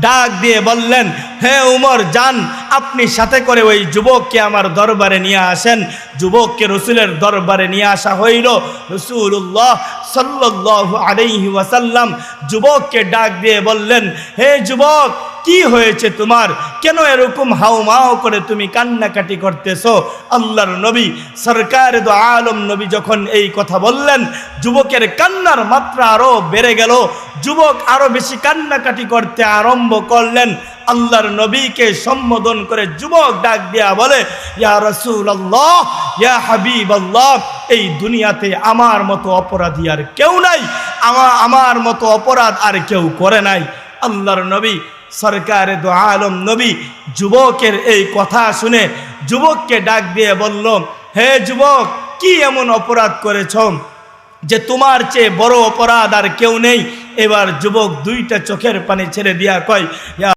ডাক দিয়ে বললেন, হে উমর যান, আপনি সাথে করে ওই যুবককে আমার দরবারে নিয়ে আসেন। যুবককে রসুলের দরবারে নিয়ে আসা হইল। রাসূলুল্লাহ সাল্লাল্লাহু আলাইহি ওয়াসাল্লাম যুবককে ডাক দিয়ে বললেন, হে যুবক, কি হয়েছে তোমার? কেন এরকম হাউমাউ করে তুমি কান্নাকাটি করতেছো? আল্লাহর নবী সরকার দো আলম নবী যখন এই কথা বললেন, যুবকের কান্নার মাত্রা আরো বেড়ে গেল। যুবক আরো বেশি কান্নাকাটি করতে আরম্ভ করলেন। আল্লাহর নবীকে সম্বোধন করে যুবক ডাক দিয়া বলে, ইয়া রাসূলুল্লাহ, ইয়া হাবিবাল্লাহ, এই দুনিয়াতে আমার মতো অপরাধী আর কেউ নাই, আমার মতো অপরাধ আর কেউ করে নাই। আল্লাহর নবী সরকারে দো আলম নবী যুবকের এই কথা শুনে যুবককে ডাক দিয়ে বলল, হে যুবক, কি এমন অপরাধ করেছ যে তোমার চেয়ে বড় অপরাধ আর কেউ নেই? এবার যুবক দুইটা চোখের পানি ছেড়ে দিয়া কয়, ইয়া